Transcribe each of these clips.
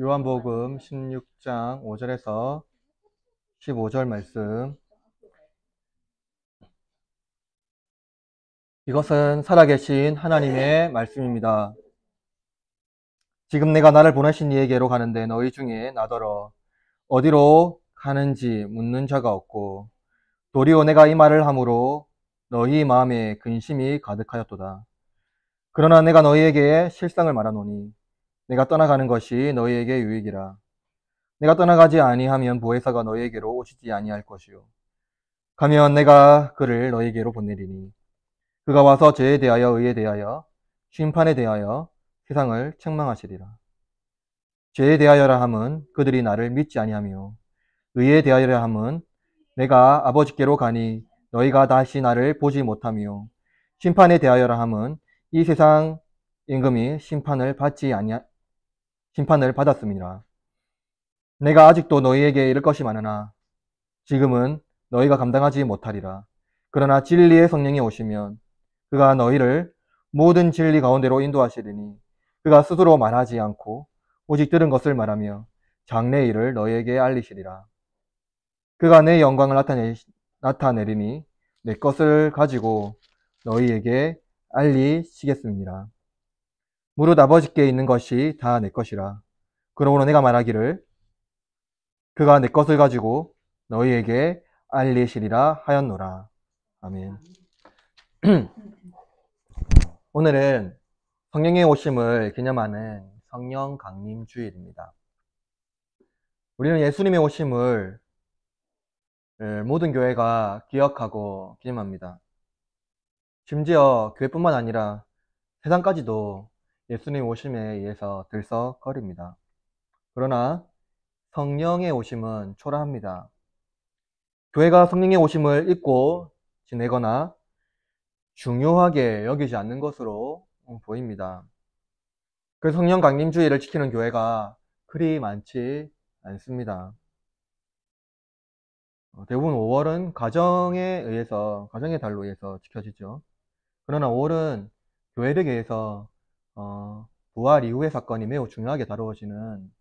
요한복음 16장 5절에서 15절 말씀. 이것은 살아계신 하나님의 말씀입니다. 지금 내가 나를 보내신 이에게로 가는데 너희 중에 나더러 어디로 가는지 묻는 자가 없고, 도리어 내가 이 말을 함으로 너희 마음에 근심이 가득하였도다. 그러나 내가 너희에게 실상을 말하노니 내가 떠나가는 것이 너희에게 유익이라. 내가 떠나가지 아니하면 보혜사가 너희에게로 오시지 아니할 것이요, 가면 내가 그를 너희에게로 보내리니 그가 와서 죄에 대하여 의에 대하여 심판에 대하여 세상을 책망하시리라. 죄에 대하여라 함은 그들이 나를 믿지 아니하며, 의에 대하여라 함은 내가 아버지께로 가니 너희가 다시 나를 보지 못하며, 심판에 대하여라 함은 이 세상 임금이 심판을 받았음이라. 내가 아직도 너희에게 이를 것이 많으나 지금은 너희가 감당하지 못하리라. 그러나 진리의 성령이 오시면 그가 너희를 모든 진리 가운데로 인도하시리니 그가 스스로 말하지 않고 오직 들은 것을 말하며 장래 일을 너희에게 알리시리라. 그가 내 영광을 나타내리니 내 것을 가지고 너희에게 알리시겠습니다. 무릇 아버지께 있는 것이 다 내 것이라. 그러므로 내가 말하기를 그가 내 것을 가지고 너희에게 알리시리라 하였노라. 아멘. 오늘은 성령의 오심을 기념하는 성령 강림 주일입니다. 우리는 예수님의 오심을 모든 교회가 기억하고 기념합니다. 심지어 교회뿐만 아니라 세상까지도 예수님의 오심에 의해서 들썩거립니다. 그러나 성령의 오심은 초라합니다. 교회가 성령의 오심을 잊고 지내거나 중요하게 여기지 않는 것으로 보입니다. 그래서 성령 강림주의를 지키는 교회가 그리 많지 않습니다. 대부분 5월은 가정의 달로 의해서 지켜지죠. 그러나 5월은 교회력에서 부활 이후의 사건이 매우 중요하게 다루어지는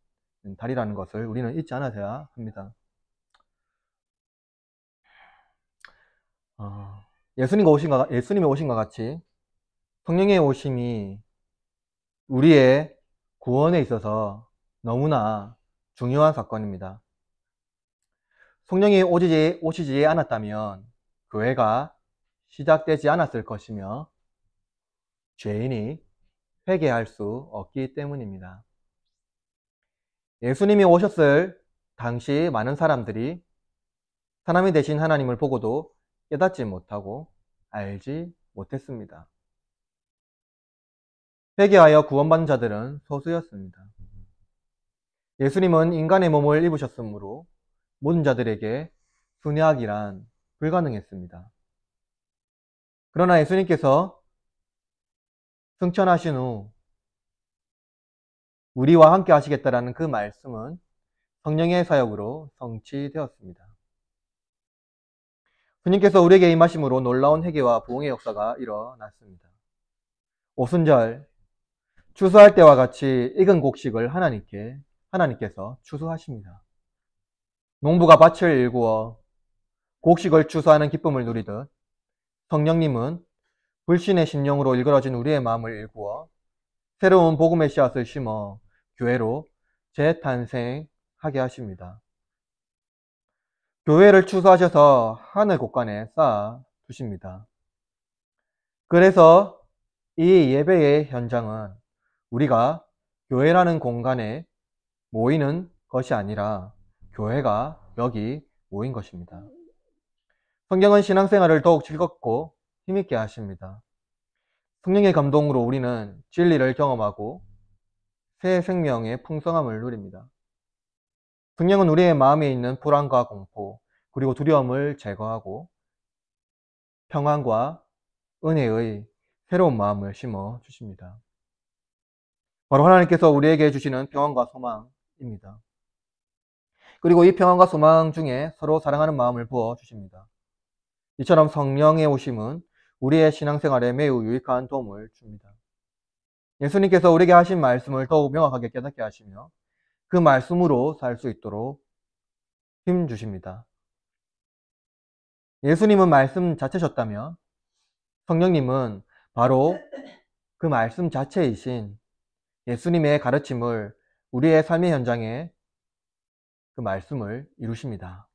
달이라는 것을 우리는 잊지 않아야 합니다. 예수님의 오심과 같이 성령의 오심이 우리의 구원에 있어서 너무나 중요한 사건입니다. 성령이 오시지 않았다면 교회가 시작되지 않았을 것이며 죄인이 회개할 수 없기 때문입니다. 예수님이 오셨을 당시 많은 사람들이 사람이 되신 하나님을 보고도 깨닫지 못하고 알지 못했습니다. 회개하여 구원받은 자들은 소수였습니다. 예수님은 인간의 몸을 입으셨으므로 모든 자들에게 순회하기란 불가능했습니다. 그러나 예수님께서 승천하신 후 우리와 함께 하시겠다라는 그 말씀은 성령의 사역으로 성취되었습니다. 주님께서 우리에게 임하심으로 놀라운 회개와 부흥의 역사가 일어났습니다. 오순절 추수할 때와 같이 익은 곡식을 하나님께서 추수하십니다. 농부가 밭을 일구어 곡식을 추수하는 기쁨을 누리듯 성령님은 불신의 심령으로 일그러진 우리의 마음을 일구어 새로운 복음의 씨앗을 심어 교회로 재탄생하게 하십니다. 교회를 추수하셔서 하늘 곳간에 쌓아 두십니다. 그래서 이 예배의 현장은 우리가 교회라는 공간에 모이는 것이 아니라 교회가 여기 모인 것입니다. 성경은 신앙생활을 더욱 즐겁고 힘있게 하십니다. 성령의 감동으로 우리는 진리를 경험하고 새 생명의 풍성함을 누립니다. 성령은 우리의 마음에 있는 불안과 공포, 그리고 두려움을 제거하고 평안과 은혜의 새로운 마음을 심어 주십니다. 바로 하나님께서 우리에게 주시는 평안과 소망입니다. 그리고 이 평안과 소망 중에 서로 사랑하는 마음을 부어 주십니다. 이처럼 성령의 오심은 우리의 신앙생활에 매우 유익한 도움을 줍니다. 예수님께서 우리에게 하신 말씀을 더욱 명확하게 깨닫게 하시며 그 말씀으로 살 수 있도록 힘 주십니다. 예수님은 말씀 자체셨다면 성령님은 바로 그 말씀 자체이신 예수님의 가르침을 우리의 삶의 현장에 그 말씀을 이루십니다.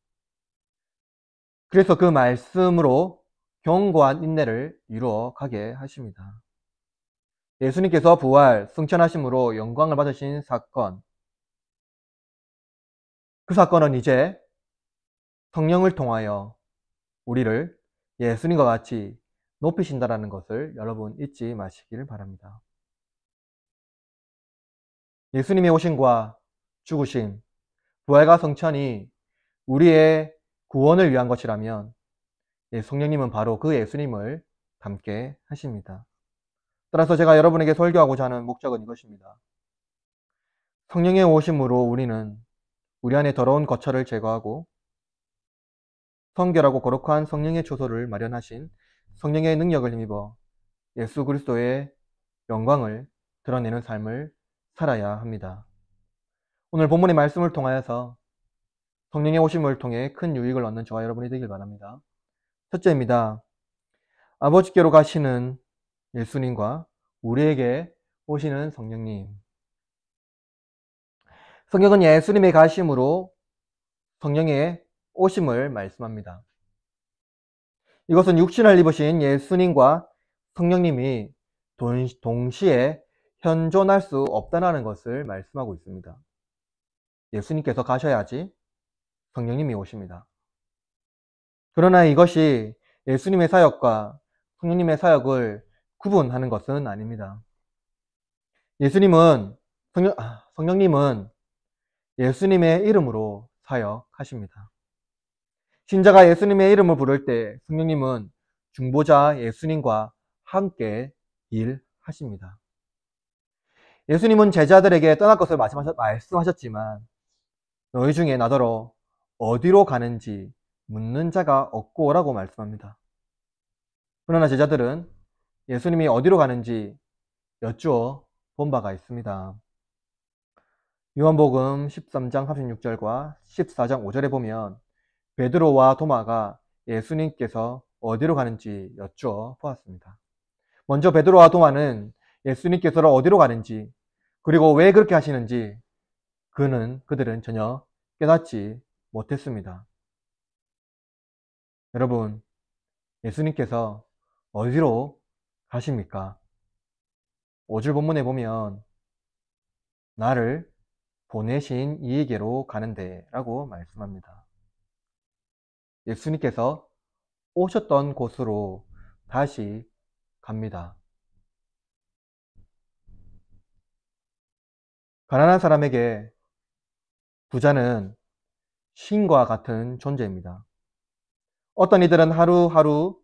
그래서 그 말씀으로 견고한 인내를 이루어 가게 하십니다. 예수님께서 부활, 승천하심으로 영광을 받으신 사건, 그 사건은 이제 성령을 통하여 우리를 예수님과 같이 높이신다라는 것을 여러분 잊지 마시기를 바랍니다. 예수님의 오심과 죽으심, 부활과 성천이 우리의 구원을 위한 것이라면 성령님은 바로 그 예수님을 닮게 하십니다. 따라서 제가 여러분에게 설교하고자 하는 목적은 이것입니다. 성령의 오심으로 우리는 우리 안에 더러운 거처를 제거하고 성결하고 거룩한 성령의 초소를 마련하신 성령의 능력을 힘입어 예수 그리스도의 영광을 드러내는 삶을 살아야 합니다. 오늘 본문의 말씀을 통하여서 성령의 오심을 통해 큰 유익을 얻는 저와 여러분이 되길 바랍니다. 첫째입니다. 아버지께로 가시는 예수님과 우리에게 오시는 성령님. 성경은 예수님의 가심으로 성령의 오심을 말씀합니다. 이것은 육신을 입으신 예수님과 성령님이 동시에 현존할 수 없다는 것을 말씀하고 있습니다. 예수님께서 가셔야지 성령님이 오십니다. 그러나 이것이 예수님의 사역과 성령님의 사역을 구분하는 것은 아닙니다. 성령님은 예수님의 이름으로 사역하십니다. 신자가 예수님의 이름을 부를 때 성령님은 중보자 예수님과 함께 일하십니다. 예수님은 제자들에게 떠날 것을 말씀하셨지만 너희 중에 나더러 어디로 가는지 묻는 자가 없고 라고 말씀합니다. 그러나 제자들은 예수님이 어디로 가는지 여쭈어 본 바가 있습니다. 요한복음 13장 36절과 14장 5절에 보면 베드로와 도마가 예수님께서 어디로 가는지 여쭈어 보았습니다. 먼저 베드로와 도마는 예수님께서 어디로 가는지 그리고 왜 그렇게 하시는지 그들은 전혀 깨닫지 못했습니다. 여러분, 예수님께서 어디로 가십니까? 5절 본문에 보면 나를 보내신 이에게로 가는데 라고 말씀합니다. 예수님께서 오셨던 곳으로 다시 갑니다. 가난한 사람에게 부자는 신과 같은 존재입니다. 어떤 이들은 하루하루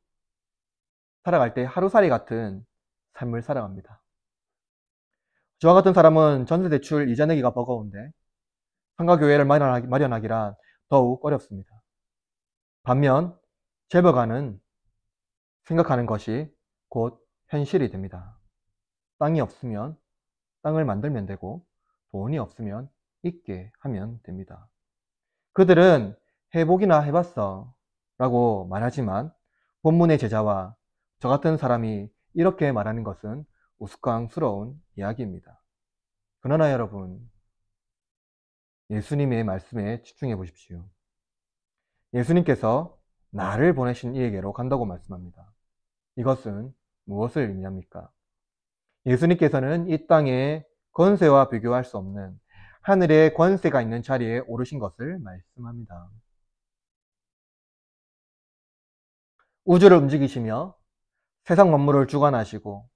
살아갈 때 하루살이 같은 삶을 살아갑니다. 저와 같은 사람은 전세대출 이자 내기가 버거운데 상가교회를 마련하기란 더욱 어렵습니다. 반면 재벌가는 생각하는 것이 곧 현실이 됩니다. 땅이 없으면 땅을 만들면 되고 돈이 없으면 있게 하면 됩니다. 그들은 해보기나 해봤어 라고 말하지만 본문의 제자와 저 같은 사람이 이렇게 말하는 것은 우스꽝스러운 이야기입니다. 그러나 여러분, 예수님의 말씀에 집중해 보십시오. 예수님께서 나를 보내신 이에게로 간다고 말씀합니다. 이것은 무엇을 의미합니까? 예수님께서는 이 땅의 권세와 비교할 수 없는 하늘의 권세가 있는 자리에 오르신 것을 말씀합니다. 우주를 움직이시며 세상 만물을 주관하시고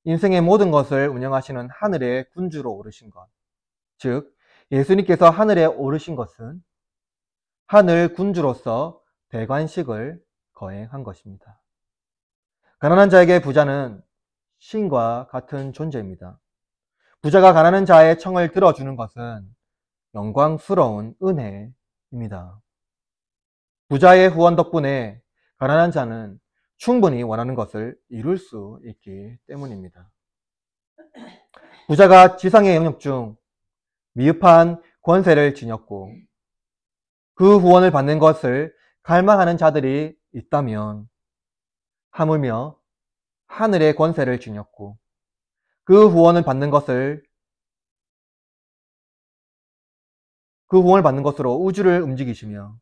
인생의 모든 것을 운영하시는 하늘의 군주로 오르신 것, 즉 예수님께서 하늘에 오르신 것은 하늘 군주로서 대관식을 거행한 것입니다. 가난한 자에게 부자는 신과 같은 존재입니다. 부자가 가난한 자의 청을 들어주는 것은 영광스러운 은혜입니다. 부자의 후원 덕분에 가난한 자는 충분히 원하는 것을 이룰 수 있기 때문입니다. 부자가 지상의 영역 중 미흡한 권세를 지녔고 그 후원을 받는 것을 갈망하는 자들이 있다면 하물며 하늘의 권세를 지녔고 그 후원을 받는 것으로 우주를 움직이시며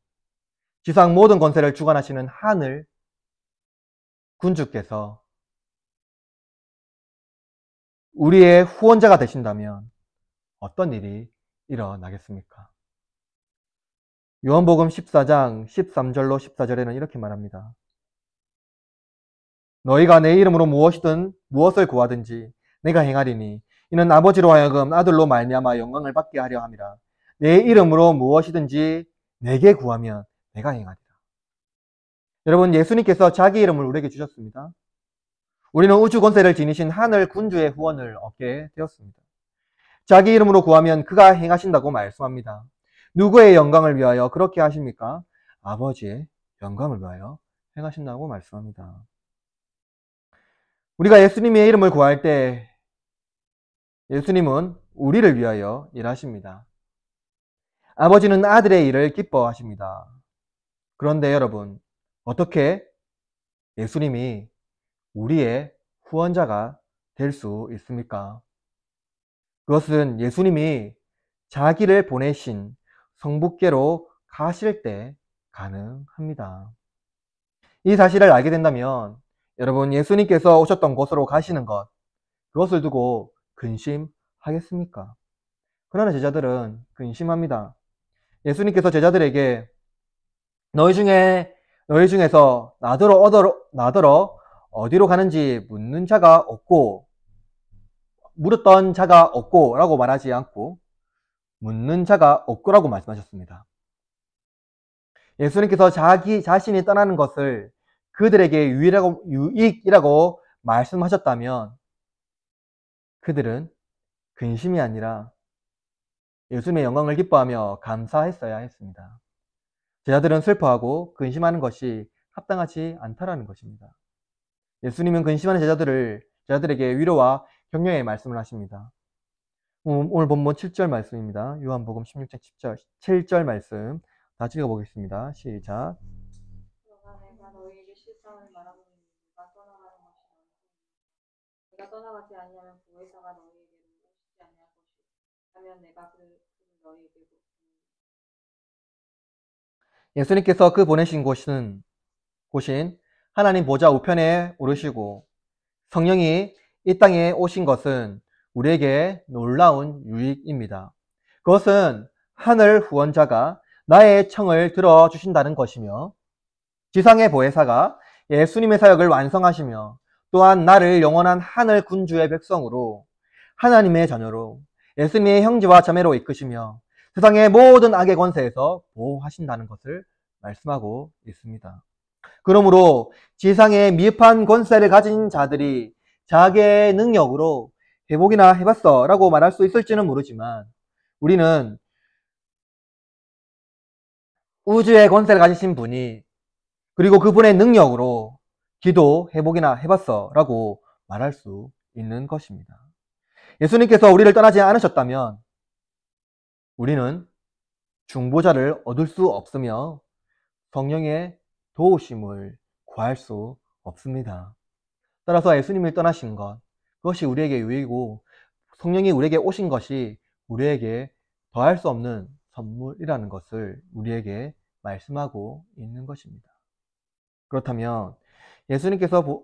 지상 모든 권세를 주관하시는 하늘 군주께서 우리의 후원자가 되신다면 어떤 일이 일어나겠습니까? 요한복음 14장 13절로 14절에는 이렇게 말합니다. 너희가 내 이름으로 무엇을 구하든지 내가 행하리니 이는 아버지로 하여금 아들로 말미암아 영광을 받게 하려 함이라. 내 이름으로 무엇이든지 내게 구하면 내가 행하리라. 여러분, 예수님께서 자기 이름을 우리에게 주셨습니다. 우리는 우주 권세를 지니신 하늘 군주의 후원을 얻게 되었습니다. 자기 이름으로 구하면 그가 행하신다고 말씀합니다. 누구의 영광을 위하여 그렇게 하십니까? 아버지의 영광을 위하여 행하신다고 말씀합니다. 우리가 예수님의 이름을 구할 때 예수님은 우리를 위하여 일하십니다. 아버지는 아들의 일을 기뻐하십니다. 그런데 여러분, 어떻게 예수님이 우리의 후원자가 될 수 있습니까? 그것은 예수님이 자기를 보내신 성부께로 가실 때 가능합니다. 이 사실을 알게 된다면 여러분, 예수님께서 오셨던 곳으로 가시는 것, 그것을 두고 근심하겠습니까? 그러나 제자들은 근심합니다. 예수님께서 제자들에게 너희 중에서 나더러 어디로 가는지 물었던 자가 없고 라고 말하지 않고 묻는 자가 없고라고 말씀하셨습니다. 예수님께서 자기 자신이 떠나는 것을 그들에게 유익이라고 말씀하셨다면 그들은 근심이 아니라 예수님의 영광을 기뻐하며 감사했어야 했습니다. 제자들은 슬퍼하고 근심하는 것이 합당하지 않다라는 것입니다. 예수님은 근심하는 제자들에게 위로와 격려의 말씀을 하십니다. 오늘 본문 7절 말씀입니다. 요한복음 16장 7절 말씀 다 읽어보겠습니다. 시작. 내가 너희에게 실상을 말하노니 네가 떠나가는 것이 내가 떠나가지 아니하면 보혜사가 너희에게로 오시지 아니할 것이요 하면 내가 그를 너희에게로 예수님께서 그 보내신 곳인 하나님 보좌 우편에 오르시고 성령이 이 땅에 오신 것은 우리에게 놀라운 유익입니다. 그것은 하늘 후원자가 나의 청을 들어주신다는 것이며 지상의 보혜사가 예수님의 사역을 완성하시며 또한 나를 영원한 하늘 군주의 백성으로 하나님의 자녀로 예수님의 형제와 자매로 이끄시며 세상의 모든 악의 권세에서 보호하신다는 것을 말씀하고 있습니다. 그러므로 지상의 미흡한 권세를 가진 자들이 자기의 능력으로 회복이나 해봤어 라고 말할 수 있을지는 모르지만 우리는 우주의 권세를 가지신 분이 그리고 그분의 능력으로 기도 회복이나 해봤어 라고 말할 수 있는 것입니다. 예수님께서 우리를 떠나지 않으셨다면 우리는 중보자를 얻을 수 없으며 성령의 도우심을 구할 수 없습니다. 따라서 예수님을 떠나신 것, 그것이 우리에게 유익이고 성령이 우리에게 오신 것이 우리에게 더할 수 없는 선물이라는 것을 우리에게 말씀하고 있는 것입니다. 그렇다면 예수님께서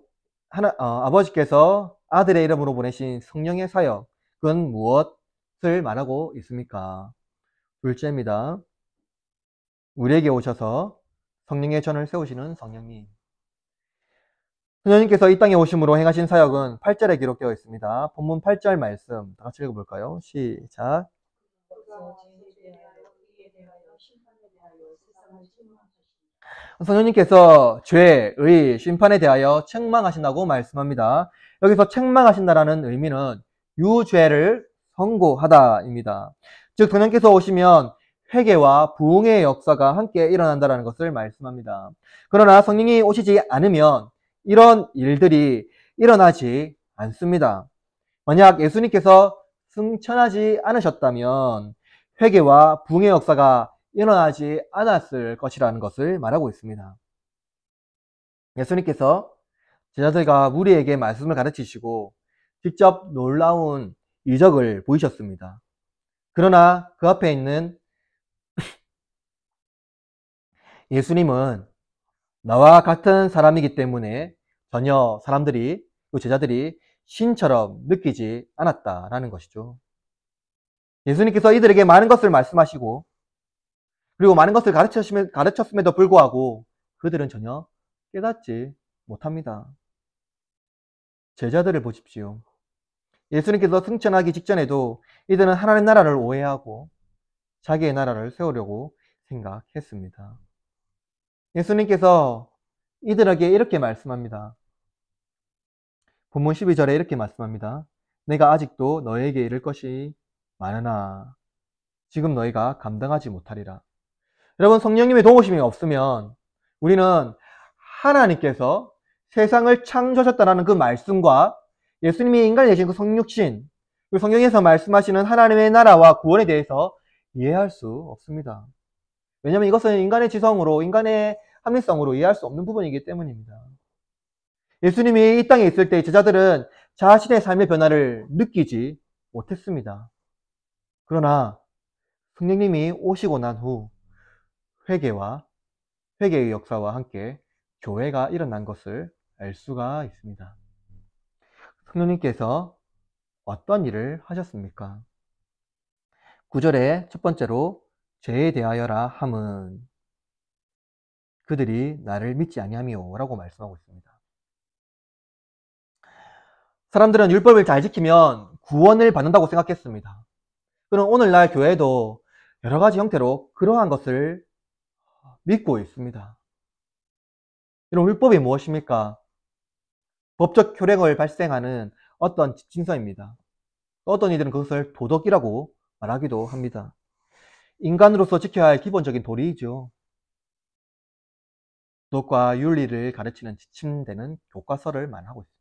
아버지께서 아들의 이름으로 보내신 성령의 사역은 무엇을 말하고 있습니까? 둘째입니다. 우리에게 오셔서 성령의 전을 세우시는 성령님. 성령님께서 이 땅에 오심으로 행하신 사역은 8절에 기록되어 있습니다. 본문 8절 말씀 다 같이 읽어볼까요? 시작. 성령님께서 죄의 심판에 대하여 책망하신다고 말씀합니다. 여기서 책망하신다라는 의미는 유죄를 선고하다입니다. 즉 성령께서 오시면 회개와 부흥의 역사가 함께 일어난다는 것을 말씀합니다. 그러나 성령이 오시지 않으면 이런 일들이 일어나지 않습니다. 만약 예수님께서 승천하지 않으셨다면 회개와 부흥의 역사가 일어나지 않았을 것이라는 것을 말하고 있습니다. 예수님께서 제자들과 무리에게 말씀을 가르치시고 직접 놀라운 이적을 보이셨습니다. 그러나 그 앞에 있는 예수님은 나와 같은 사람이기 때문에 전혀 사람들이, 그 제자들이 신처럼 느끼지 않았다라는 것이죠. 예수님께서 이들에게 많은 것을 말씀하시고 그리고 많은 것을 가르쳤음에도 불구하고 그들은 전혀 깨닫지 못합니다. 제자들을 보십시오. 예수님께서 승천하기 직전에도 이들은 하나님 나라를 오해하고 자기의 나라를 세우려고 생각했습니다. 예수님께서 이들에게 이렇게 말씀합니다. 본문 12절에 이렇게 말씀합니다. 내가 아직도 너에게 이를 것이 많으나 지금 너희가 감당하지 못하리라. 여러분, 성령님의 도우심이 없으면 우리는 하나님께서 세상을 창조하셨다는 그 말씀과 예수님이 인간이 되신 그 성육신, 그 성경에서 말씀하시는 하나님의 나라와 구원에 대해서 이해할 수 없습니다. 왜냐하면 이것은 인간의 지성으로, 인간의 합리성으로 이해할 수 없는 부분이기 때문입니다. 예수님이 이 땅에 있을 때 제자들은 자신의 삶의 변화를 느끼지 못했습니다. 그러나 성령님이 오시고 난 후 회개의 역사와 함께 교회가 일어난 것을 알 수가 있습니다. 성령님께서 어떤 일을 하셨습니까? 9절에 첫 번째로 죄에 대하여라 함은 그들이 나를 믿지 아니하미요 라고 말씀하고 있습니다. 사람들은 율법을 잘 지키면 구원을 받는다고 생각했습니다. 그럼 오늘날 교회도 여러 가지 형태로 그러한 것을 믿고 있습니다. 이런 율법이 무엇입니까? 법적 효력을 발생하는 어떤 징서입니다. 어떤 이들은 그것을 도덕이라고 말하기도 합니다. 인간으로서 지켜야 할 기본적인 도리이죠. 도덕과 윤리를 가르치는 지침되는 교과서를 말하고 있습니다.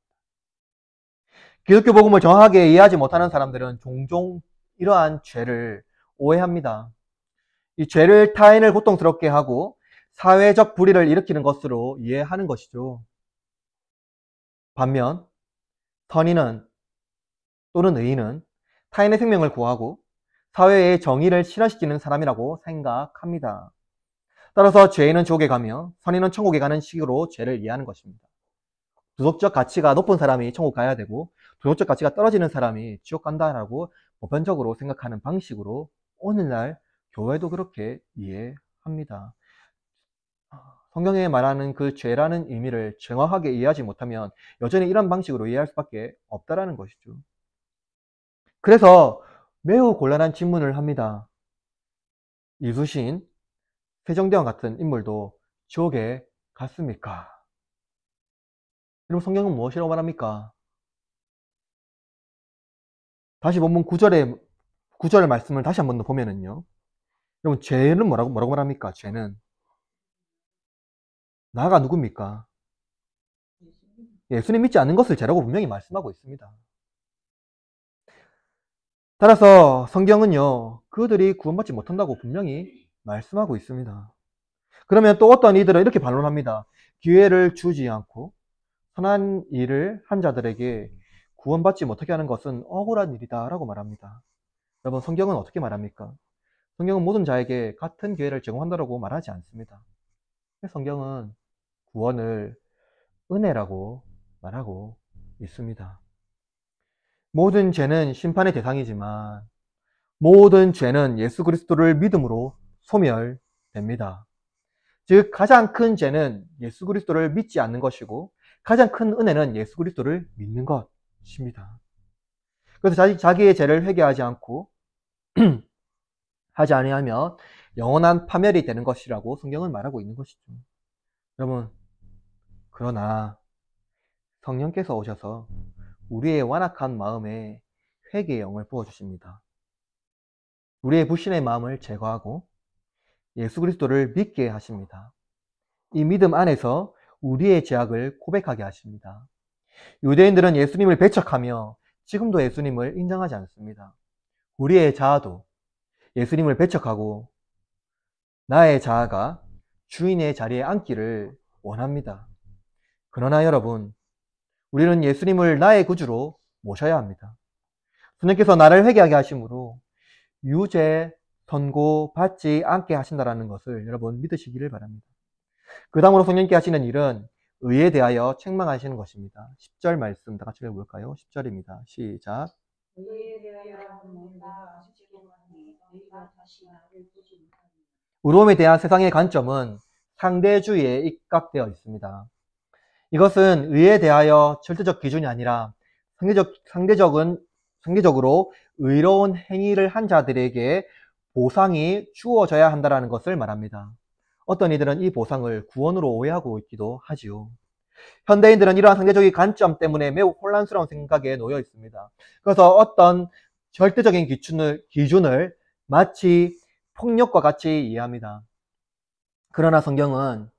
기독교 복음을 정확하게 이해하지 못하는 사람들은 종종 이러한 죄를 오해합니다. 이 죄를 타인을 고통스럽게 하고 사회적 불의를 일으키는 것으로 이해하는 것이죠. 반면 선인은 또는 의인은 타인의 생명을 구하고 사회의 정의를 실현시키는 사람이라고 생각합니다. 따라서 죄인은 지옥에 가며 선인은 천국에 가는 식으로 죄를 이해하는 것입니다. 도덕적 가치가 높은 사람이 천국 가야 되고 도덕적 가치가 떨어지는 사람이 지옥 간다라고 보편적으로 생각하는 방식으로 오늘날 교회도 그렇게 이해합니다. 성경에 말하는 그 죄라는 의미를 정확하게 이해하지 못하면 여전히 이런 방식으로 이해할 수밖에 없다라는 것이죠. 그래서 매우 곤란한 질문을 합니다. 예수신, 세종대왕 같은 인물도 지옥에 갔습니까? 여러분, 성경은 무엇이라고 말합니까? 다시 본문 9절의 말씀을 다시 한번 더 보면은요. 여러분, 죄는 뭐라고 말합니까? 죄는. 나가 누굽니까? 예수님 믿지 않는 것을 죄라고 분명히 말씀하고 있습니다. 따라서 성경은요, 그들이 구원받지 못한다고 분명히 말씀하고 있습니다. 그러면 또 어떤 이들은 이렇게 반론합니다. 기회를 주지 않고 선한 일을 한 자들에게 구원받지 못하게 하는 것은 억울한 일이다 라고 말합니다. 여러분, 성경은 어떻게 말합니까? 성경은 모든 자에게 같은 기회를 제공한다고 말하지 않습니다. 성경은 구원을 은혜라고 말하고 있습니다. 모든 죄는 심판의 대상이지만 모든 죄는 예수 그리스도를 믿음으로 소멸됩니다. 즉 가장 큰 죄는 예수 그리스도를 믿지 않는 것이고 가장 큰 은혜는 예수 그리스도를 믿는 것입니다. 그래서 자기의 죄를 회개하지 않고 하지 아니하면 영원한 파멸이 되는 것이라고 성경은 말하고 있는 것이죠. 여러분, 그러나 성령께서 오셔서 우리의 완악한 마음에 회개의 영을 부어주십니다. 우리의 불신의 마음을 제거하고 예수 그리스도를 믿게 하십니다. 이 믿음 안에서 우리의 죄악을 고백하게 하십니다. 유대인들은 예수님을 배척하며 지금도 예수님을 인정하지 않습니다. 우리의 자아도 예수님을 배척하고 나의 자아가 주인의 자리에 앉기를 원합니다. 그러나 여러분, 우리는 예수님을 나의 구주로 모셔야 합니다. 주님께서 나를 회개하게 하심으로 유죄 선고받지 않게 하신다는 것을 여러분 믿으시기를 바랍니다. 그 다음으로 성령님께 하시는 일은 의에 대하여 책망하시는 것입니다. 10절 말씀 다 같이 읽어볼까요? 10절입니다. 시작. 의에 대하여 내가 아쉽게만이 너희가 다시 나를 보지 못하니 의로움에 대한 세상의 관점은 상대주의에 입각되어 있습니다. 이것은 의에 대하여 절대적 기준이 아니라 상대적으로 의로운 행위를 한 자들에게 보상이 주어져야 한다는 것을 말합니다. 어떤 이들은 이 보상을 구원으로 오해하고 있기도 하지요. 현대인들은 이러한 상대적인 관점 때문에 매우 혼란스러운 생각에 놓여 있습니다. 그래서 어떤 절대적인 기준을 마치 폭력과 같이 이해합니다. 그러나 성경은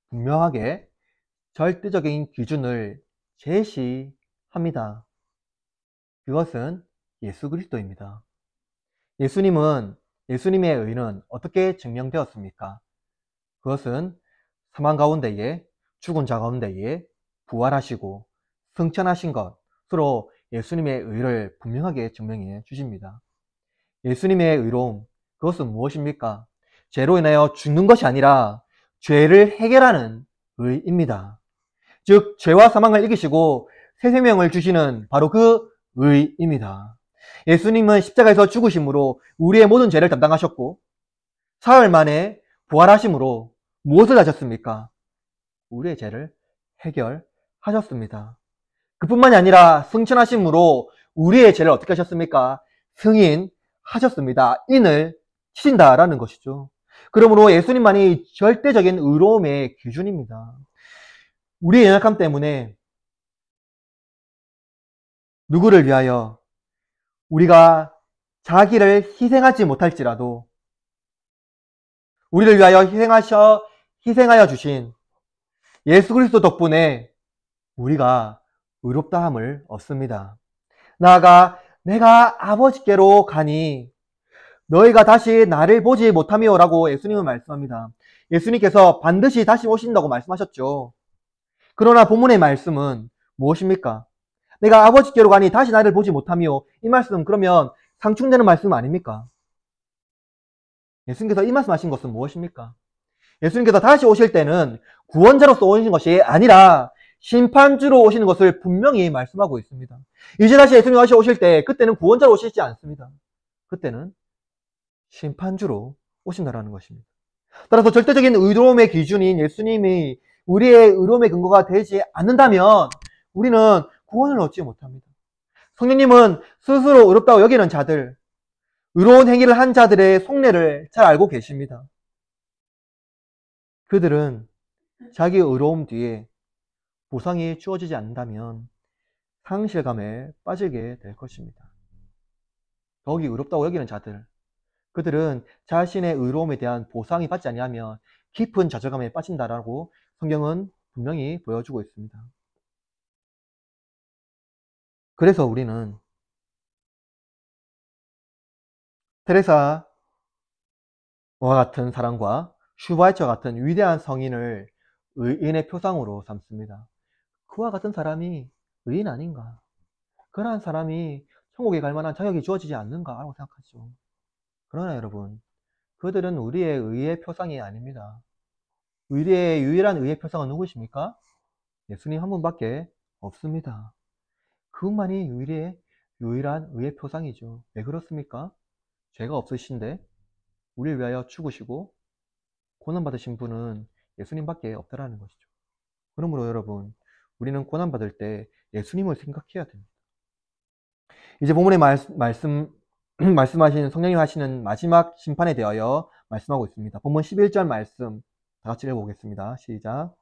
분명하게 절대적인 기준을 제시합니다. 그것은 예수 그리스도입니다. 예수님의 의는 어떻게 증명되었습니까? 그것은 사망 가운데에 죽은 자 가운데에 부활하시고 승천하신 것으로 예수님의 의를 분명하게 증명해 주십니다. 예수님의 의로움, 그것은 무엇입니까? 죄로 인하여 죽는 것이 아니라 죄를 해결하는 의입니다. 즉 죄와 사망을 이기시고 새 생명을 주시는 바로 그 의입니다. 예수님은 십자가에서 죽으심으로 우리의 모든 죄를 담당하셨고 사흘 만에 부활하심으로 무엇을 하셨습니까? 우리의 죄를 해결하셨습니다. 그뿐만이 아니라 승천하심으로 우리의 죄를 어떻게 하셨습니까? 승인하셨습니다. 인을 치신다라는 것이죠. 그러므로 예수님만이 절대적인 의로움의 기준입니다. 우리의 연약함 때문에 누구를 위하여 우리가 자기를 희생하지 못할지라도 우리를 위하여 희생하여 주신 예수 그리스도 덕분에 우리가 의롭다함을 얻습니다. 나아가 내가 아버지께로 가니 너희가 다시 나를 보지 못하며 라고 예수님은 말씀합니다. 예수님께서 반드시 다시 오신다고 말씀하셨죠. 그러나 본문의 말씀은 무엇입니까? 내가 아버지께로 가니 다시 나를 보지 못하며, 이 말씀은 그러면 상충되는 말씀 아닙니까? 예수님께서 이 말씀하신 것은 무엇입니까? 예수님께서 다시 오실 때는 구원자로서 오신 것이 아니라 심판주로 오시는 것을 분명히 말씀하고 있습니다. 이제 다시 예수님 다시 오실 때 그때는 구원자로 오시지 않습니다. 그때는 심판주로 오신다라는 것입니다. 따라서 절대적인 의로움의 기준인 예수님이 우리의 의로움의 근거가 되지 않는다면 우리는 구원을 얻지 못합니다. 성령님은 스스로 의롭다고 여기는 자들, 의로운 행위를 한 자들의 속내를 잘 알고 계십니다. 그들은 자기 의로움 뒤에 보상이 주어지지 않는다면 상실감에 빠지게 될 것입니다. 더욱이 의롭다고 여기는 자들, 그들은 자신의 의로움에 대한 보상이 받지 아니하면 깊은 좌절감에 빠진다라고 성경은 분명히 보여주고 있습니다. 그래서 우리는 테레사와 같은 사람과 슈바이처 같은 위대한 성인을 의인의 표상으로 삼습니다. 그와 같은 사람이 의인 아닌가? 그러한 사람이 천국에 갈 만한 자격이 주어지지 않는가라고 생각하죠. 그러나 여러분, 그들은 우리의 의의 표상이 아닙니다. 우리의 유일한 의의 표상은 누구십니까? 예수님 한 분밖에 없습니다. 그분만이 유일한 의의 표상이죠. 왜 그렇습니까? 죄가 없으신데 우리를 위하여 죽으시고 고난받으신 분은 예수님밖에 없다라는 것이죠. 그러므로 여러분, 우리는 고난받을 때 예수님을 생각해야 됩니다. 이제 본문에 말씀하신 성령님 하시는 마지막 심판에 대하여 말씀하고 있습니다. 본문 11절 말씀 다 같이 읽어보겠습니다. 시작.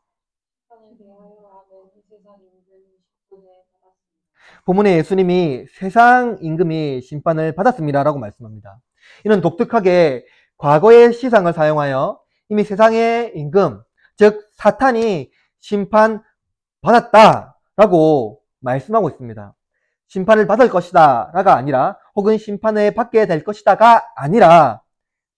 본문에 예수님이 세상 임금이 심판을 받았습니다 라고 말씀합니다. 이는 독특하게 과거의 시상을 사용하여 이미 세상의 임금, 즉 사탄이 심판받았다라고 말씀하고 있습니다. 심판을 받을 것이다 라가 아니라, 혹은 심판을 받게 될 것이다가 아니라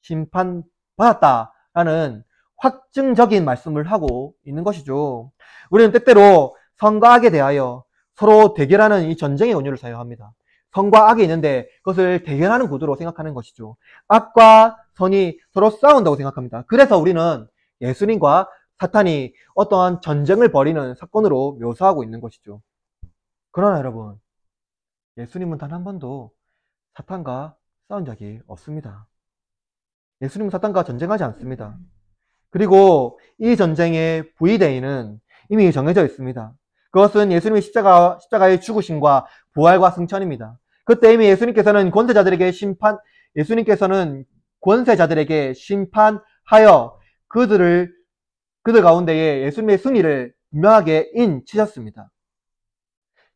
심판받았다라는 확증적인 말씀을 하고 있는 것이죠. 우리는 때때로 선과 악에 대하여 서로 대결하는 이 전쟁의 은유를 사용합니다. 선과 악이 있는데 그것을 대결하는 구도로 생각하는 것이죠. 악과 선이 서로 싸운다고 생각합니다. 그래서 우리는 예수님과 사탄이 어떠한 전쟁을 벌이는 사건으로 묘사하고 있는 것이죠. 그러나 여러분, 예수님은 단 한 번도 사탄과 싸운 적이 없습니다. 예수님은 사탄과 전쟁하지 않습니다. 그리고 이 전쟁의 V데이는 이미 정해져 있습니다. 그것은 예수님의 십자가의 죽으심과 부활과 승천입니다. 그때 이미 예수님께서는 권세자들에게 심판하여 그들 가운데에 예수님의 승리를 분명하게 인치셨습니다.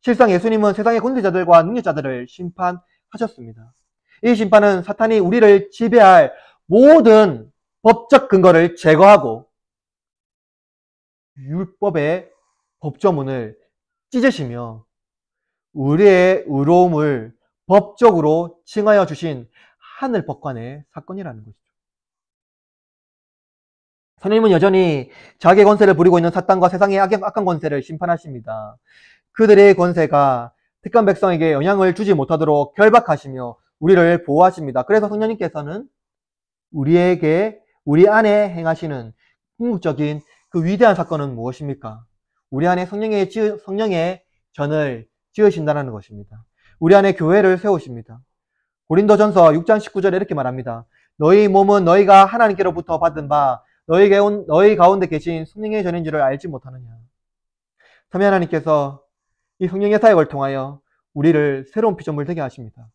실상 예수님은 세상의 권세자들과 능력자들을 심판하셨습니다. 이 심판은 사탄이 우리를 지배할 모든 법적 근거를 제거하고 율법의 법조문을 찢으시며 우리의 의로움을 법적으로 칭하여 주신 하늘 법관의 사건이라는 것이죠. 하나님은 여전히 자기의 권세를 부리고 있는 사탄과 세상의 악한 권세를 심판하십니다. 그들의 권세가 택한 백성에게 영향을 주지 못하도록 결박하시며 우리를 보호하십니다. 그래서 성령님께서는 우리 안에 행하시는 궁극적인 그 위대한 사건은 무엇입니까? 우리 안에 성령의 전을 지으신다는 것입니다. 우리 안에 교회를 세우십니다. 고린도전서 6장 19절에 이렇게 말합니다. 너희 몸은 너희가 하나님께로부터 받은 바 너희 가운데 계신 성령의 전인 줄을 알지 못하느냐. 참여 하나님께서 이 성령의 사역을 통하여 우리를 새로운 피조물 되게 하십니다.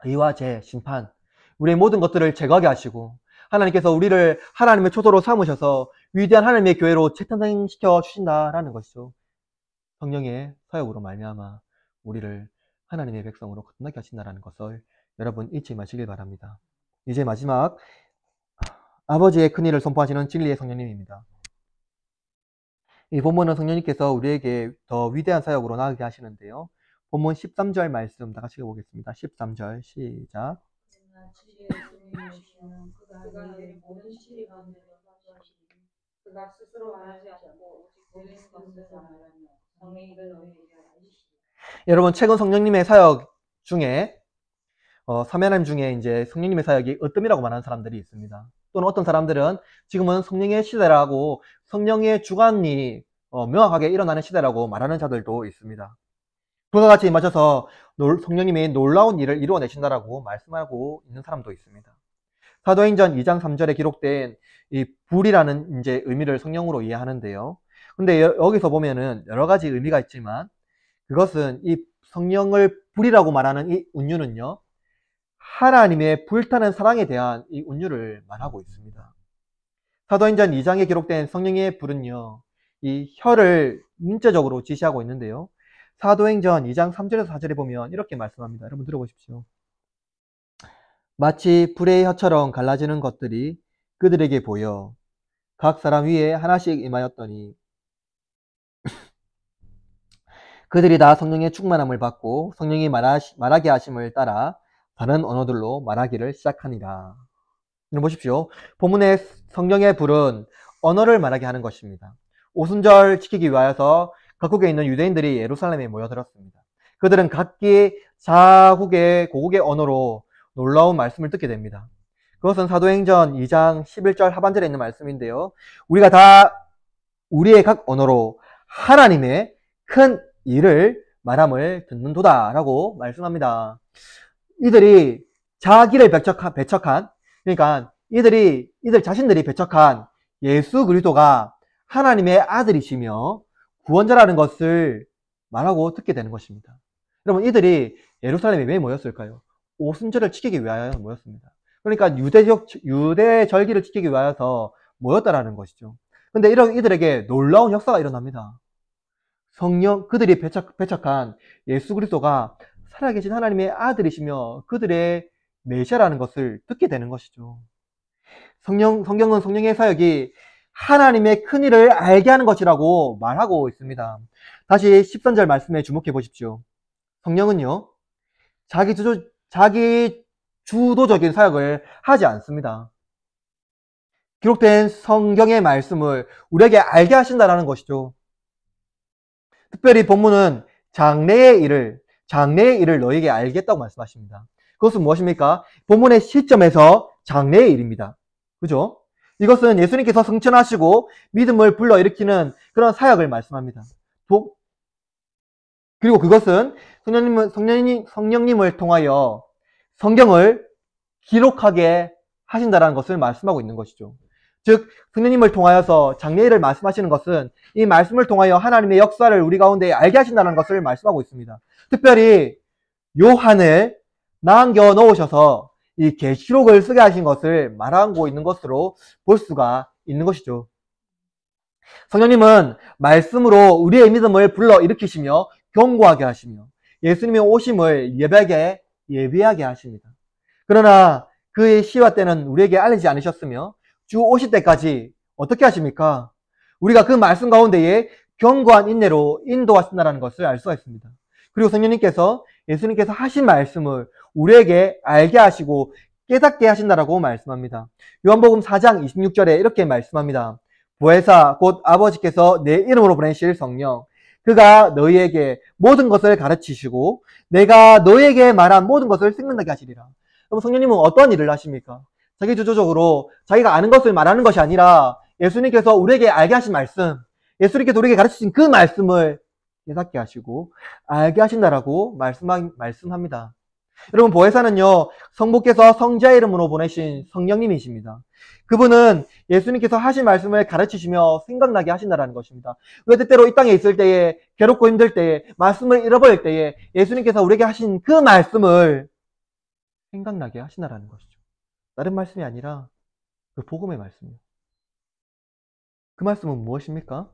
의와 제, 심판, 우리의 모든 것들을 제거하게 하시고 하나님께서 우리를 하나님의 초소로 삼으셔서 위대한 하나님의 교회로 재탄생시켜 주신다라는 것이죠. 성령의 사역으로 말미암아 우리를 하나님의 백성으로 거듭나게 하신다라는 것을 여러분 잊지 마시길 바랍니다. 이제 마지막 아버지의 큰일을 선포하시는 진리의 성령님입니다. 이 본문은 성령님께서 우리에게 더 위대한 사역으로 나가게 하시는데요. 본문 13절 말씀 다 같이 읽어보겠습니다. 13절 시작. 그가 스스로 말하지 않고 오직 들은 것을 말하며 성의 입을 너희에게 알리시리라. 여러분 최근 성령님의 사역 중에 사면함 중에 이제 성령님의 사역이 으뜸이라고 말하는 사람들이 있습니다. 또는 어떤 사람들은 지금은 성령의 시대라고 성령의 주관이 명확하게 일어나는 시대라고 말하는 자들도 있습니다. 그와 같이 맞춰서 성령님이 놀라운 일을 이루어내신다라고 말씀하고 있는 사람도 있습니다. 사도행전 2장 3절에 기록된 이 불이라는 이제 의미를 성령으로 이해하는데요. 근데 여기서 보면은 여러 가지 의미가 있지만 그것은 이 성령을 불이라고 말하는 이 운유는요. 하나님의 불타는 사랑에 대한 이 운유를 말하고 있습니다. 사도행전 2장에 기록된 성령의 불은요. 이 혀를 문자적으로 지시하고 있는데요. 사도행전 2장 3절에서 4절에 보면 이렇게 말씀합니다. 여러분 들어보십시오. 마치 불의 혀처럼 갈라지는 것들이 그들에게 보여 각 사람 위에 하나씩 임하였더니 그들이 다 성령의 충만함을 받고 성령이 말하게 하심을 따라 다른 언어들로 말하기를 시작하니라. 보십시오. 본문의 성령의 불은 언어를 말하게 하는 것입니다. 오순절 지키기 위하여서 각국에 있는 유대인들이 예루살렘에 모여들었습니다. 그들은 각기 자국의 고국의 언어로 놀라운 말씀을 듣게 됩니다. 그것은 사도행전 2장 11절 하반절에 있는 말씀인데요. 우리가 다 우리의 각 언어로 하나님의 큰 일을 말함을 듣는도다 라고 말씀합니다. 이들이 자기를 배척한 그러니까 이들 자신들이 배척한 예수 그리스도가 하나님의 아들이시며 구원자라는 것을 말하고 듣게 되는 것입니다. 여러분 이들이 예루살렘에 왜 모였을까요? 오순절을 지키기 위하여 모였습니다. 그러니까 유대 절기를 지키기 위하여서 모였다라는 것이죠. 근데 이들에게 놀라운 역사가 일어납니다. 그들이 배척한 예수 그리스도가 살아계신 하나님의 아들이시며 그들의 메시아라는 것을 듣게 되는 것이죠. 성경은 성령의 사역이 하나님의 큰일을 알게 하는 것이라고 말하고 있습니다. 다시 13절 말씀에 주목해 보십시오. 성령은요, 자기 주도적인 사역을 하지 않습니다. 기록된 성경의 말씀을 우리에게 알게 하신다는 것이죠. 특별히 본문은 장래의 일을 너희에게 알겠다고 말씀하십니다. 그것은 무엇입니까? 본문의 시점에서 장래의 일입니다. 그죠? 이것은 예수님께서 승천하시고 믿음을 불러일으키는 그런 사역을 말씀합니다. 그리고 그것은 성령님을 통하여 성경을 기록하게 하신다는 것을 말씀하고 있는 것이죠. 즉 성령님을 통하여서 장래일을 말씀하시는 것은 이 말씀을 통하여 하나님의 역사를 우리 가운데 알게 하신다는 것을 말씀하고 있습니다. 특별히 요한을 남겨 놓으셔서 이 계시록을 쓰게 하신 것을 말하고 있는 것으로 볼 수가 있는 것이죠. 성령님은 말씀으로 우리의 믿음을 불러일으키시며 견고하게 하시며 예수님의 오심을 예비하게 하십니다. 그러나 그의 시와 때는 우리에게 알리지 않으셨으며 주 오실 때까지 어떻게 하십니까? 우리가 그 말씀 가운데에 견고한 인내로 인도하신다는 것을 알 수가 있습니다. 그리고 성령님께서 예수님께서 하신 말씀을 우리에게 알게 하시고 깨닫게 하신다라고 말씀합니다. 요한복음 4장 26절에 이렇게 말씀합니다. 보혜사 곧 아버지께서 내 이름으로 보내실 성령 그가 너희에게 모든 것을 가르치시고 내가 너희에게 말한 모든 것을 생각나게 하시리라. 그럼 성령님은 어떤 일을 하십니까? 자기 주도적으로 자기가 아는 것을 말하는 것이 아니라 예수님께서 우리에게 알게 하신 말씀, 예수님께서 우리에게 가르치신 그 말씀을 깨닫게 하시고 알게 하신다라고 말씀합니다. 여러분 보혜사는요 성부께서 성자의 이름으로 보내신 성령님이십니다. 그분은 예수님께서 하신 말씀을 가르치시며 생각나게 하신다는 것입니다. 왜 때때로 이 땅에 있을 때에 괴롭고 힘들 때에 말씀을 잃어버릴 때에 예수님께서 우리에게 하신 그 말씀을 생각나게 하신다는 것이죠. 다른 말씀이 아니라 그 복음의 말씀이에요. 그 말씀은 무엇입니까?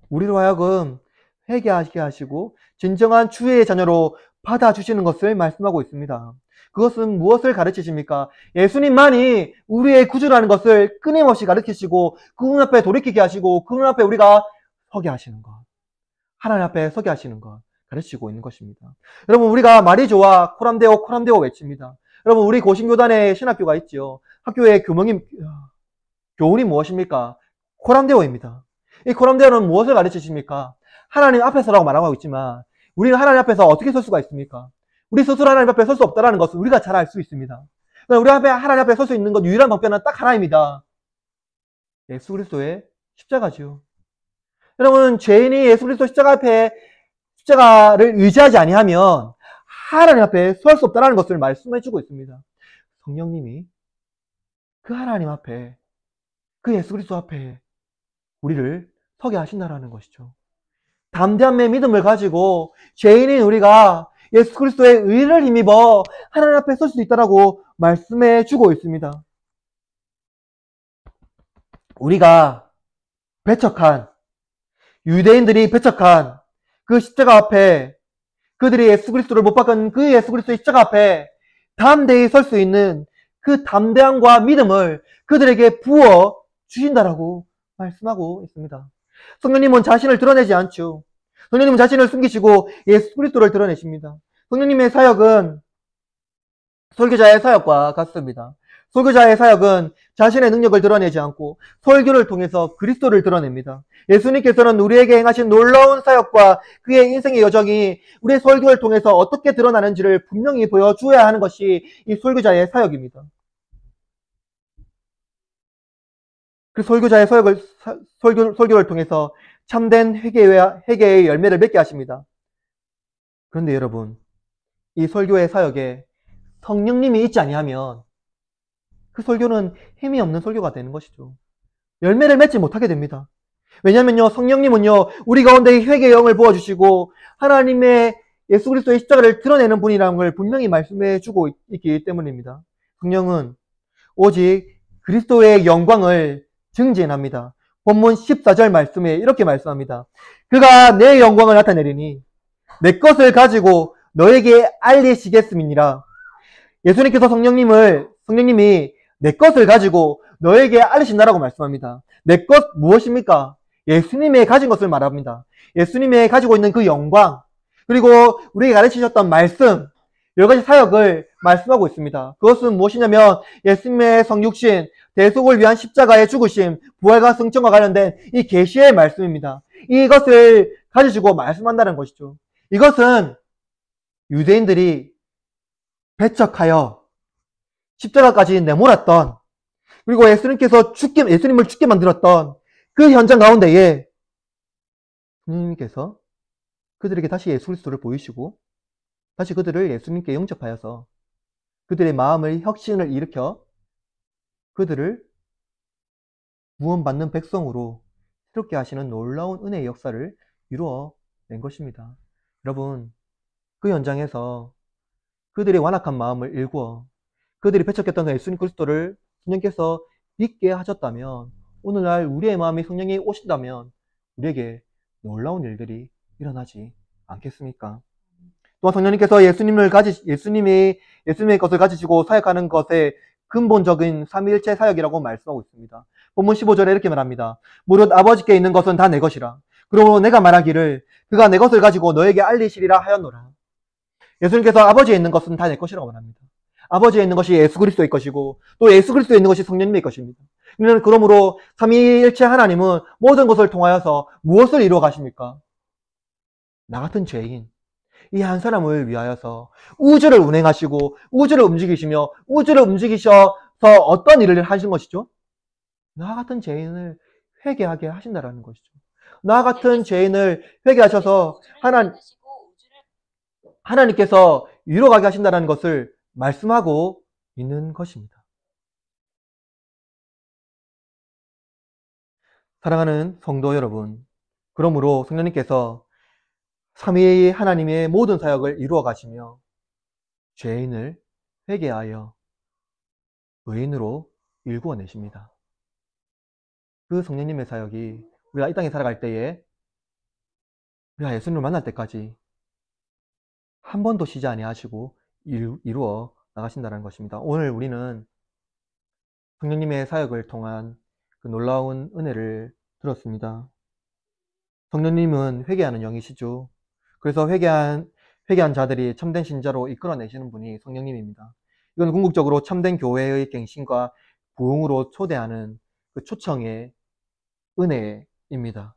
우리로 하여금 회개하게 하시고 진정한 주의 자녀로 받아주시는 것을 말씀하고 있습니다. 그것은 무엇을 가르치십니까? 예수님만이 우리의 구주라는 것을 끊임없이 가르치시고 그분 앞에 돌이키게 하시고 그분 앞에 우리가 서게 하시는 것, 하나님 앞에 서게 하시는 것 가르치고 있는 것입니다. 여러분 우리가 말이 좋아 코람데오 외칩니다. 여러분 우리 고신교단에 신학교가 있죠. 학교의 교훈이 무엇입니까? 코람데오입니다. 이 코람데오는 무엇을 가르치십니까? 하나님 앞에서라고 말하고 있지만 우리는 하나님 앞에서 어떻게 설 수가 있습니까? 우리 스스로 하나님 앞에 설 수 없다는 것을 우리가 잘 알 수 있습니다. 우리 앞에 하나님 앞에 설 수 있는 것 유일한 방편은 딱 하나입니다. 예수 그리스도의 십자가죠. 여러분 죄인이 예수 그리스도 십자가를 의지하지 아니하면 하나님 앞에 설 수 없다는 것을 말씀해주고 있습니다. 성령님이 그 하나님 앞에 그 예수 그리스도 앞에 우리를 서게 하신다는 것이죠. 담대한 믿음을 가지고 죄인인 우리가 예수 그리스도의 의를 힘입어 하나님 앞에 설 수 있다라고 말씀해 주고 있습니다. 우리가 유대인들이 배척한 그 십자가 앞에 그들이 예수 그리스도를 못 박은 그 예수 그리스도의 십자가 앞에 담대히 설 수 있는 그 담대함과 믿음을 그들에게 부어 주신다라고 말씀하고 있습니다. 성령님은 자신을 드러내지 않죠. 성령님은 자신을 숨기시고 예수 그리스도를 드러내십니다. 성령님의 사역은 설교자의 사역과 같습니다. 설교자의 사역은 자신의 능력을 드러내지 않고 설교를 통해서 그리스도를 드러냅니다. 예수님께서는 우리에게 행하신 놀라운 사역과 그의 인생의 여정이 우리의 설교를 통해서 어떻게 드러나는지를 분명히 보여주어야 하는 것이 이 설교자의 사역입니다. 그 설교자의 설교를 통해서 참된 회개의 열매를 맺게 하십니다. 그런데 여러분, 이 설교의 사역에 성령님이 있지 아니하면 그 설교는 힘이 없는 설교가 되는 것이죠. 열매를 맺지 못하게 됩니다. 왜냐하면요, 성령님은요, 우리 가운데 회개의 영을 부어주시고 하나님의 예수 그리스도의 십자가를 드러내는 분이라는 걸 분명히 말씀해 주고 있기 때문입니다. 성령은 오직 그리스도의 영광을 증진합니다. 본문 14절 말씀에 이렇게 말씀합니다. 그가 내 영광을 나타내리니 내 것을 가지고 너에게 알리시겠음이니라. 예수님께서 성령님이 내 것을 가지고 너에게 알리신다라고 말씀합니다. 내 것 무엇입니까? 예수님의 가진 것을 말합니다. 예수님의 가지고 있는 그 영광, 그리고 우리에게 가르치셨던 말씀, 여러 가지 사역을 말씀하고 있습니다. 그것은 무엇이냐면 예수님의 성육신, 대속을 위한 십자가의 죽으심, 부활과 승천과 관련된 이 계시의 말씀입니다. 이것을 가지고 말씀한다는 것이죠. 이것은 유대인들이 배척하여 십자가까지 내몰았던, 그리고 예수님을 죽게 만들었던 그 현장 가운데에 성령님께서 그들에게 다시 예수 그리스도를 보이시고 다시 그들을 예수님께 영접하여서 그들의 마음의 혁신을 일으켜 그들을 구원받는 백성으로 새롭게 하시는 놀라운 은혜의 역사를 이루어낸 것입니다. 여러분, 그 현장에서 그들의 완악한 마음을 일구어 그들이 배척했던 예수님 그리스도를 성령께서 믿게 하셨다면, 오늘날 우리의 마음에 성령이 오신다면 우리에게 놀라운 일들이 일어나지 않겠습니까? 또한 성령님께서 예수님의 것을 가지시고 사역하는 것의 근본적인 삼위일체 사역이라고 말씀하고 있습니다. 본문 15절에 이렇게 말합니다. 무릇 아버지께 있는 것은 다 내 것이라. 그러므로 내가 말하기를 그가 내 것을 가지고 너에게 알리시리라 하였노라. 예수님께서 아버지에 있는 것은 다 내 것이라고 말합니다. 아버지에 있는 것이 예수 그리스도의 것이고 또 예수 그리스도에 있는 것이 성령님의 것입니다. 그러므로 삼위일체 하나님은 모든 것을 통하여서 무엇을 이루어 가십니까? 나 같은 죄인, 이 한 사람을 위하여서 우주를 운행하시고 우주를 움직이시며 우주를 움직이셔서 어떤 일을 하신 것이죠? 나 같은 죄인을 회개하게 하신다라는 것이죠. 나 같은 죄인을 회개하셔서 하나님께서 위로가게 하신다는 것을 말씀하고 있는 것입니다. 사랑하는 성도 여러분, 그러므로 성령님께서 삼위의 하나님의 모든 사역을 이루어 가시며 죄인을 회개하여 의인으로 일구어내십니다. 그 성령님의 사역이 우리가 이 땅에 살아갈 때에 우리가 예수님을 만날 때까지 한 번도 쉬지 아니하시고 이루어 나가신다는 것입니다. 오늘 우리는 성령님의 사역을 통한 그 놀라운 은혜를 들었습니다. 성령님은 회개하는 영이시죠. 그래서 회개한 자들이 참된 신자로 이끌어내시는 분이 성령님입니다. 이건 궁극적으로 참된 교회의 갱신과 부흥으로 초대하는 그 초청의 은혜입니다.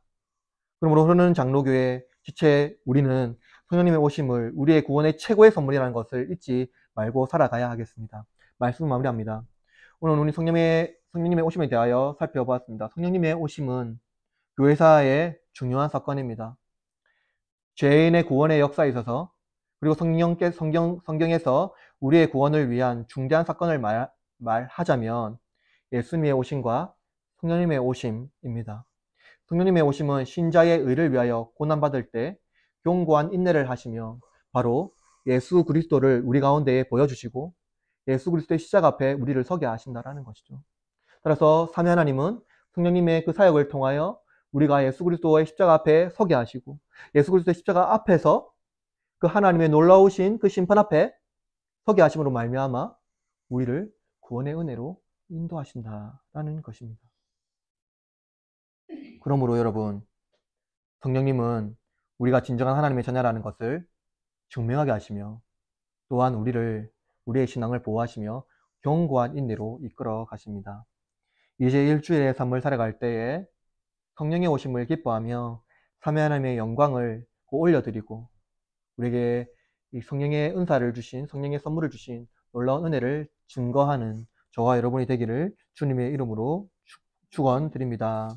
그러므로 흐르는 장로교회 지체 우리는 성령님의 오심을 우리의 구원의 최고의 선물이라는 것을 잊지 말고 살아가야 하겠습니다. 말씀 마무리합니다. 오늘 우리 성령님의 오심에 대하여 살펴보았습니다. 성령님의 오심은 교회사의 중요한 사건입니다. 죄인의 구원의 역사에 있어서, 그리고 성경에서 우리의 구원을 위한 중대한 사건을 말하자면 예수님의 오심과 성령님의 오심입니다. 성령님의 오심은 신자의 의를 위하여 고난받을 때 견고한 인내를 하시며 바로 예수 그리스도를 우리 가운데에 보여주시고 예수 그리스도의 십자가 앞에 우리를 서게 하신다라는 것이죠. 따라서 삼위 하나님은 성령님의 그 사역을 통하여 우리가 예수 그리스도의 십자가 앞에 서게 하시고 예수 그리스도의 십자가 앞에서 그 하나님의 놀라우신 그 심판 앞에 서게 하심으로 말미암아 우리를 구원의 은혜로 인도하신다라는 것입니다. 그러므로 여러분, 성령님은 우리가 진정한 하나님의 자녀라는 것을 증명하게 하시며 또한 우리의 신앙을 보호하시며 견고한 인내로 이끌어 가십니다. 이제 일주일의 삶을 살아갈 때에 성령의 오심을 기뻐하며 삼위 하나님의 영광을 올려드리고 우리에게 이 성령의 은사를 주신, 성령의 선물을 주신 놀라운 은혜를 증거하는 저와 여러분이 되기를 주님의 이름으로 축원드립니다.